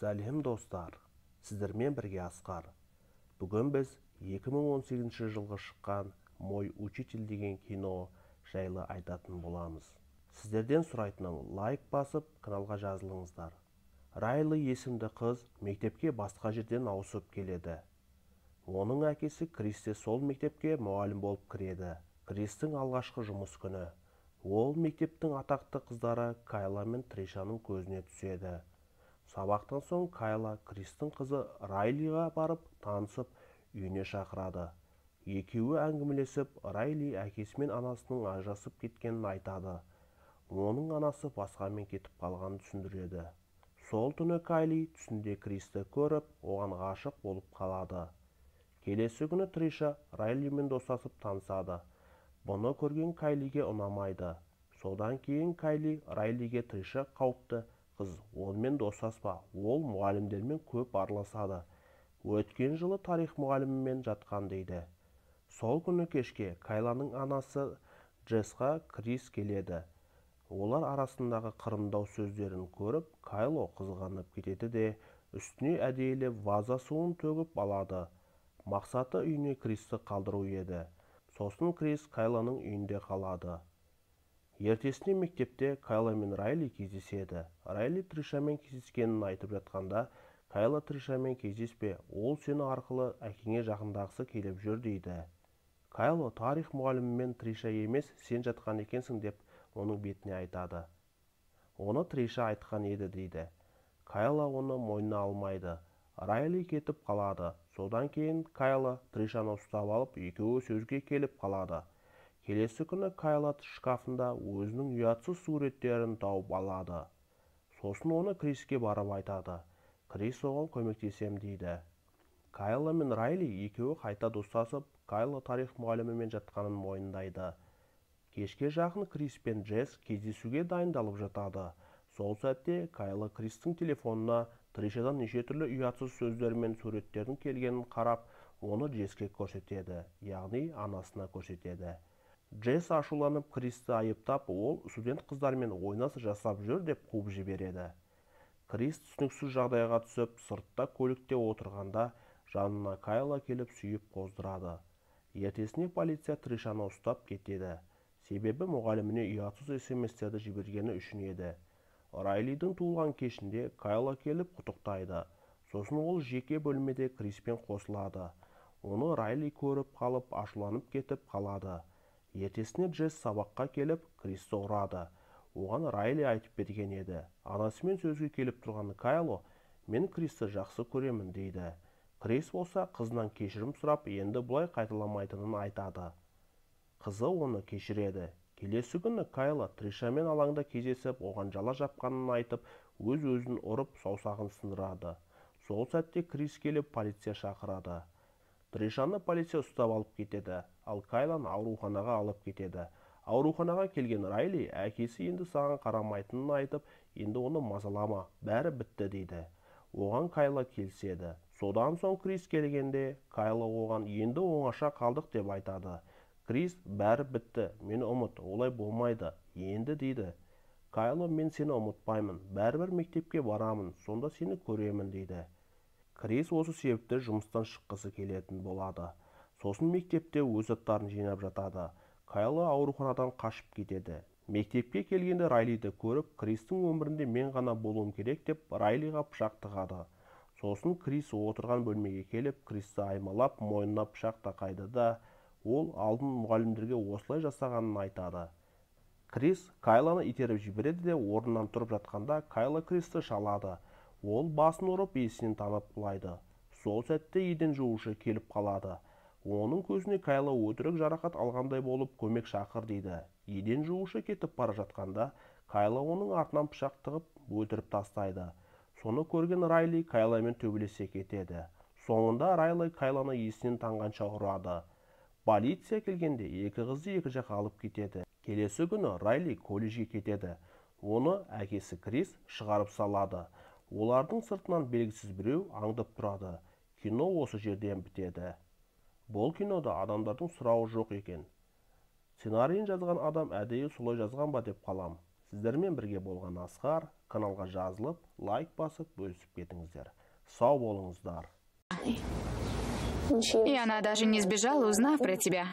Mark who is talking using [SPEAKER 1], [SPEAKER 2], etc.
[SPEAKER 1] Сәлем достар, сіздермен бірге Асқар. Бүгін біз 2018 жылғы шыққан «Мой учитель» деген кино жайлы айтатын боламыз. Сіздерден сұрайтыным лайк басып, каналға жазылыңыздар. Райли есімді қыз мектепке басқа жерден ауысып келеді. Оның әкесі Крис те сол мектепке мұғалім болып кіреді. Кристің алғашқы жұмыс күні. Ол мектептің атақты қыздары Кайла мен Тришаның көзіне түседі. Сабақтан соң Кайла Кристің қызы Райлиға барып танысып, үйіне шақырады. Екеуі әңгімелесіп, Райли әкесі мен анасының ажырасып кеткенін айтады. Оның анасы басқамен кетіп қалғанын түсіндіреді. Сол түні Кайли түсінде Кристі көріп, оған ғашық болып қалады. Келесі күні Триша Райлимен достасып танысады. Бұны көрген Кайлиге ұнамайды. Содан кейін Кайли Райлиге Триша қауіпті қыз, онымен достаспа, ол мұғалімдермен көп араласады. Өткен жылы тарих мұғалімімен жатқан дейді. Сол күні кешке Кайланың анасы Джесқа Крис келеді. Олар арасындағы қырындау сөздерін көріп, Кайло қызғанып кетеді де, үстіне әдейілеп ваза суын төгіп алады. Мақсаты үйіне Кристі қалдыру еді. Сосын Крис Кайланың үйінде қалады. Ертесіне мектепте Кайла мен Райли кездеседі. Райли Тришамен кездескенін айтып жатқанда, Кайла Тришамен кездеспе, ол сені арқылы әкеңе жақындағысы келіп жүр дейді. Кайло тарих мұғалімімен Триша емес, сен жатқан екенсің деп оның бетіне айтады. Оны Триша айтқан еді дейді. Кайла оны мойнына алмайды. Райли кетіп қалады. Содан кейін Кайла Тришаны ұстап алып, екеуі сөзге келіп қалады. Келесі күні Кайла шкафында өзінің ұятсыз суреттерін тауып алады. Сосын оны Криске барып айтады. Крис оған көмектесем дейді. Кайла мен Райли екеуі қайта достасып, Кайла тарих мұғалімімен жатқанын мойындайды. Кешке жақын Крис пен Джесс кездесуге дайындалып жатады. Сол сәтте Кайла Кристің телефонына Тришадан неше түрлі ұятсыз сөздер мен суреттердің келгенін қарап, оны Джесске көрсетеді, яғни анасына көрсетеді. Джесс ашуланып Кристі айыптап, ол студент қыздармен ойнас жасап жүр деп қуып жібереді. Крис түсініксіз жағдайға түсіп, сыртта көлікте отырғанда жанына Кайла келіп сүйіп қоздырады. Ертесіне полиция Тришаны ұстап кетеді. Себебі мұғаліміне ұятсыз SMS-терді жібергені үшін еді. Райлидің туылған кешінде Кайла келіп құттықтайды. Сосын ол жеке бөлмеде Криспен қосылады. Оны Райли көріп қалып, ашуланып кетіп қалады. Ертесіне Джесс сабаққа келіп, Кристі ұрады. Оған Райли айтып берген еді. Анасымен сөзге келіп тұрған Кайло, мен Кристі жақсы көремін дейді. Крис болса қызынан кешірім сұрап, енді бұлай қайталамайтынын айтады. Қызы оны кешіреді. Келесі күні Кайла Тришамен алаңда кездесіп, оған жала жапқанын айтып, өз-өзін ұрып, саусағын сындырады. Сол сәтте Крис келіп полиция шақырады. Тришаны полиция ұстап алып кетеді, ал Кайланы ауруханаға алып кетеді. Ауруханаға келген Райли әкесі енді саған қарамайтынын айтып, енді оны мазалама, бәрі бітті дейді. Оған Кайла келіседі. Содан соң Крис келгенде, Кайла оған енді оңаша қалдық деп айтады. Крис, бәрі бітті, мені ұмыт, олай болмайды, енді дейді. Кайла, мен сені ұмытпаймын, бәрібір мектепке барамын, сонда сені көремін дейді. Крис осы себепті жұмыстан шыққысы келетін болады. Сосын мектепте өз заттарын жинап жатады. Кайла ауруханадан қашып кетеді. Мектепке келгенде Райлиді көріп, Кристің өмірінде мен ғана болуым керек деп Райлиға пышақ тығады. Сосын Крис отырған бөлмеге келіп, Кристі аймалап, мойнына пышақ тақайды да, ол алдын мұғалімдерге осылай жасағанын айтады. Крис Кайланы итеріп жібереді де, орнынан тұрып жатқанда Кайла Кристі шалады. Ол басын ұрып, есінен танып құлайды. Сол сәтте еден жуушы келіп қалады. Оның көзіне Кайла өтірік жарақат алғандай болып көмек шақыр дейді. Еден жуушы кетіп бара жатқанда, Кайла оның артынан пышақ тығып, өлтіріп тастайды. Соны көрген Райли Кайламен төбелесе кетеді. Соңында Райли Кайланы есінен танғанша ұрады. Полиция келгенде екі қызды екі жаққа алып кетеді. Келесі күні Райли колледжге кетеді. Оны әкесі Крис шығарып салады. Олардың сыртынан белгісіз біреу аңдып тұрады. Кино осы жерден бітеді. Бұл кинода адамдардың сұрауы жоқ екен. Сценарийін жазған адам әдейі солай жазған ба деп қалам. Сіздермен бірге болған Асқар. Каналға жазылып, лайк басып, бөлісіп кетіңіздер. Сау болыңыздар.
[SPEAKER 2] И она даже не сбежала, узнав про тебя.